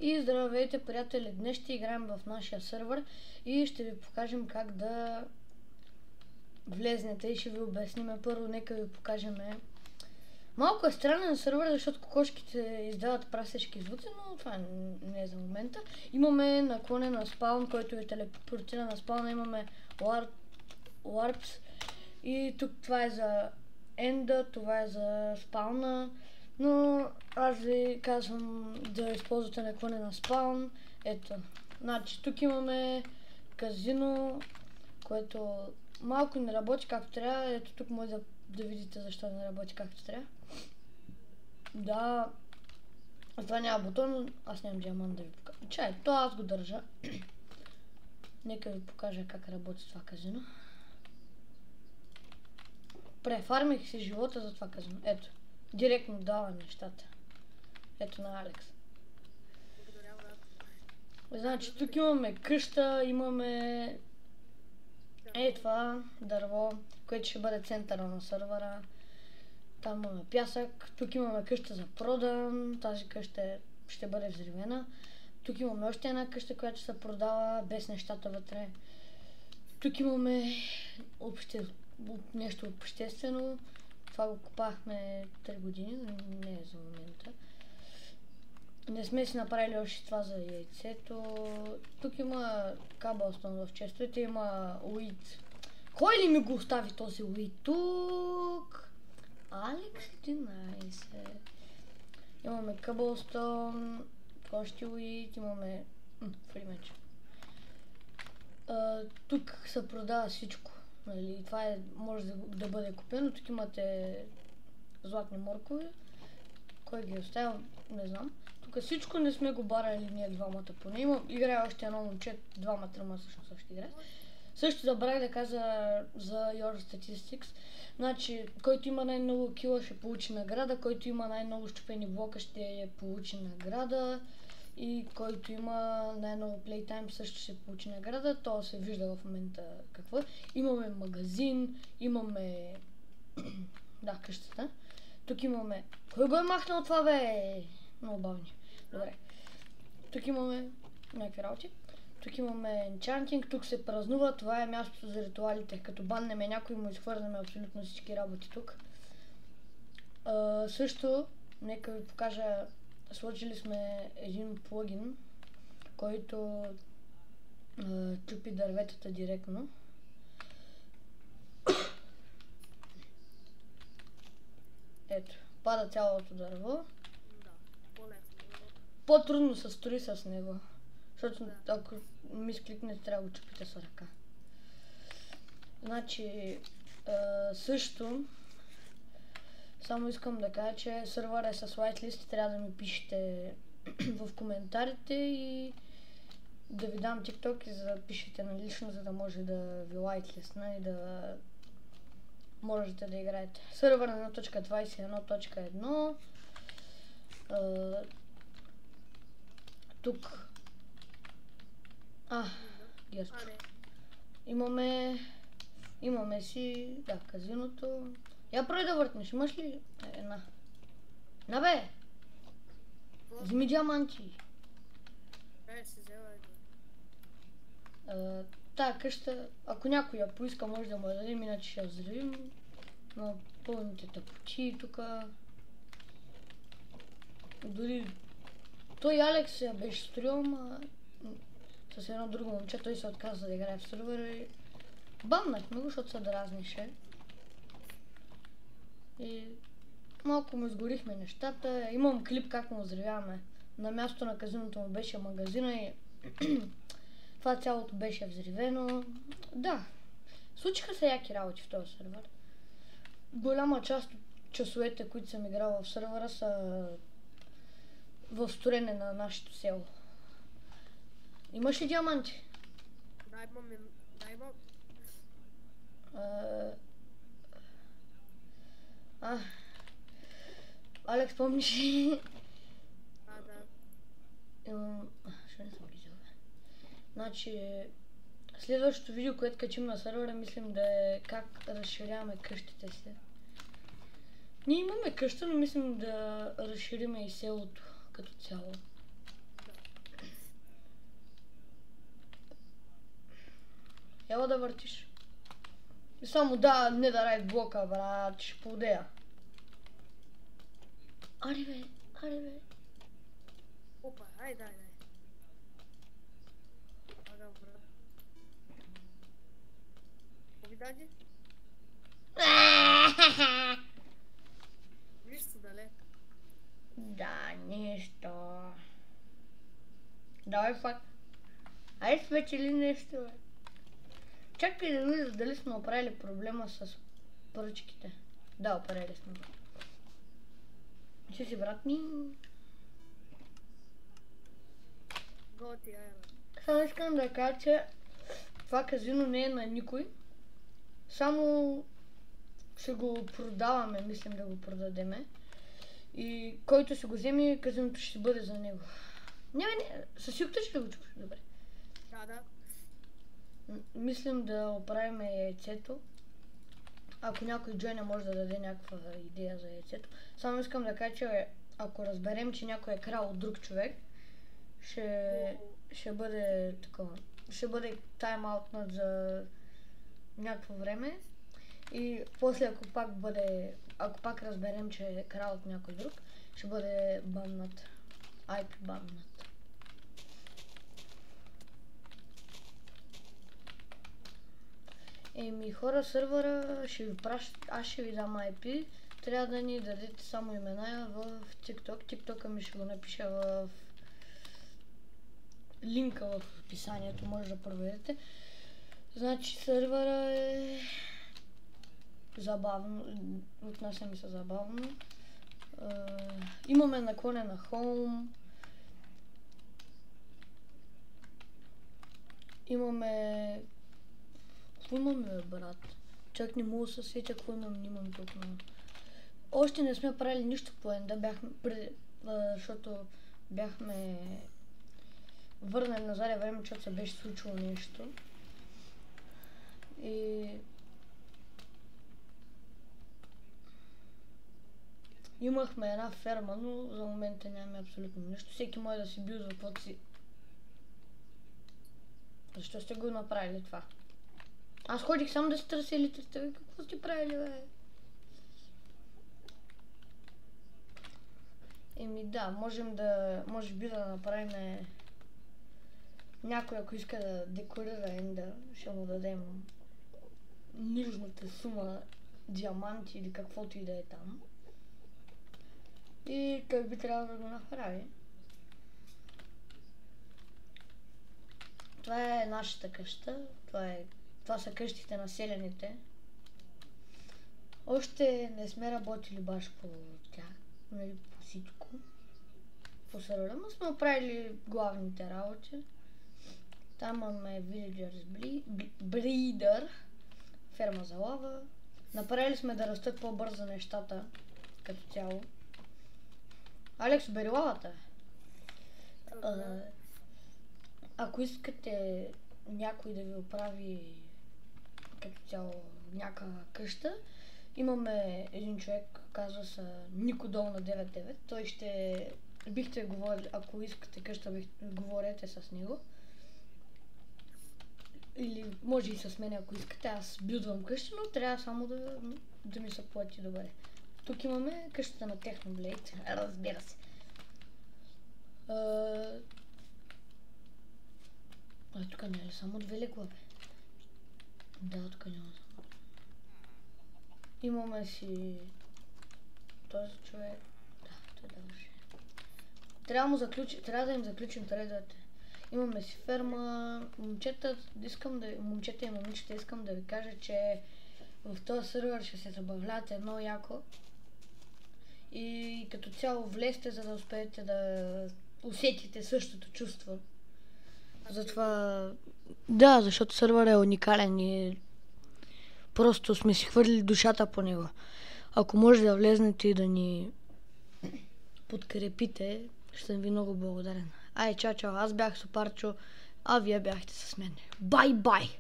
И здравейте, приятели! Днес ще играем в нашия сървър и ще ви покажем как да влезнете и ще ви обясним. Първо нека ви покажем. Малко е странен сървър, защото кокошките издават прасешки звуци, но това не е за момента. Имаме наклонен на спаун, който ви телепортира на спауна. Имаме Warps и тук това е за енда, това е за спауна. Но аз ви казвам да използвате наклонен на спаун. Ето, значи тук имаме казино, което малко не работи както трябва. Ето тук може да видите защо не работи както трябва. Да, това няма бутон, аз нямам диамант да ви покажа. Чай, то аз го държа. Нека ви покажа как работи това казино. Префармих си живота за това казино. Ето, директно дава нещата. Ето на Алекс. Значи тук имаме къща, имаме това дърво, което ще бъде центъра на сървъра. Там имаме пясък, тук имаме къща за продан, тази къща ще бъде взривена. Тук имаме още една къща, която се продава без нещата вътре. Тук имаме нещо обществено. Това го копахме 3 години, не е за момента. Не сме си направили още това за яйцето. Тук има кабелстон в честовете, има уит. Кой ли ми го остави този уит тук? Алекс 11. Имаме кабелстон, още уит, имаме фримеч. Тук се продава всичко. Нали, това може да бъде купено. Тук имате златни моркови. Кой ги е оставил? Не знам. Тук всичко не сме го барали ние двамата поне. Играе още едно момче, двама-трима всъщност още играе. Също забравих да кажа за Your Statistics. Значи, който има най-много кила ще получи награда, който има най-много щупени блока ще получи награда и който има най-много плейтайм също ще получи награда. То се вижда в момента какво е. Имаме магазин, имаме да, къщата. Тук имаме... Кой го е махнал това, бе? Много бавни. Добре. Тук имаме някакви работи. Тук имаме енчантинг, тук се празнува. Това е мястото за ритуалите. Като баннеме някой, му изхвърляме абсолютно всички работи тук. Също, нека ви покажа, сложили сме един плагин, който чупи дърветата директно. Ето, пада цялото дърво. По-трудно се строи с него, защото ако мискликнете, трябва да го чупите с ръка. Значи, също, само искам да кажа, че сървър е с whitelist, трябва да ми пишете в коментарите и да ви дам TikTok и за да пишете на лично, за да може да ви whitelistна и да можете да играете. Сървър на 1.21.1. Тук Герчо. Имаме си, да, казиното. Я прави да въртнеш, имаш ли една? На бе! Вземи диаманти. Тая къща, ако някой я поиска, може да му я дадем, иначе ще я взривим. Но пълните тъпочи тука. Дори той Алекс я беше строил, с едно друго момче, той се отказа да играе в сървъра и бамнахме го, защото се дразнише. И малко му изгорихме нещата. Имам клип как му взривяваме. На място на казиното му беше магазина и това цялото беше взривено. Да, случиха се яки работи в този сървър. Голяма част от часовете, които съм играл в сървъра, са в строене на нашето село. Имаш ли диаманти? Да, имам. Алекс, помниш ли? Да. Ще не съм видял. Значи, следващото видео, което качим на сървъра, мислим да е как разширяваме къщите си. Ние имаме къща, но мислим да разшириме и селото като цяло. Ела да въртиш. И само да, не да райт блока, брат, ще поудея. Аре бе. Опа, айде. Ага, брат. Коби даде? Виж се дале. Да, нищо. Давай факт. Айде спечели нещо, бе. Чакай да видя дали сме оправили проблема с поръчките. Да, оправили сме. Че си, брат ми? Готи, айде. Само искам да кажа, че това казино не е на никой. Само ще го продаваме, мислим да го продадеме. И който си го вземе, казиното ще бъде за него. Не, със сигурност ще го чуш. Добре. Да. Мислим да оправим яйцето. Ако някой Джойна може да даде някаква идея за яйцето. Само искам да кажа, че ако разберем, че някой е крал от друг човек, ще бъде такова. Ще бъде тайм-аутнат за някакво време. И после ако пак разберем, че е крал от някой друг, ще бъде баннат. IP баннат. Еми хора, сървъра ще ви пращат, аз ще ви дам IP, трябва да ни дадете само имена в TikTok. TikTok-а ми ще го напиша в линка в описанието, може да проверите. Значи сървъра е забавно, отнася ми се забавно. Имаме наклонена Home. Имаме... Какво имаме, брат? Чак не мога да се сетя какво имам тук. Още не сме правили нищо по енда, защото бяхме върнали назад време, защото се беше случило нещо. И... Имахме една ферма, но за момента нямаме абсолютно нищо. Всеки може да си билдва каквото си. Защо сте го направили това? Аз ходих само да си търся елитрите. Ви какво сте правили, бе? Еми да, може би да направим някой, ако иска да декорира енда, ще му дадем нужната сума диаманти или каквото и да е там. И той би трябвало да го направи. Това е нашата къща. Това са къщите на селяните. Още не сме работили баш по тях, нали, по всичко. По сървъра, но сме оправили главните работи. Там имаме Villagers Breeder, ферма за лава. Направили сме да растат по-бързо нещата, като цяло. Алекс, бери лавата. Ако искате някой да ви оправи като цяло някаква къща, имаме един човек, казва се Никодол на 99. Той ще... Бихте говорили, ако искате къща, говорете с него. Или може и с мен, ако искате. Аз билдвам къща, но трябва само да ми се плати добре. Тук имаме къщата на Техноблейд, разбира се. Тук не е само две легла, бе. Да, тук няма само. Имаме си този човек. Да, той дължи. Трябва да им заключим тредовете. Имаме си ферма. Момчета и момичета, искам да ви кажа, че в този сървър ще се забавлявате много яко. И като цяло влезте, за да успеете да усетите същото чувство. Затова... Да, защото сървър е уникален и просто сме си хвърлили душата по него. Ако може да влезнете и да ни подкрепите, ще съм ви много благодарен. Ай, чао, аз бях Супарчо, а вие бяхте с мен. Бай-бай!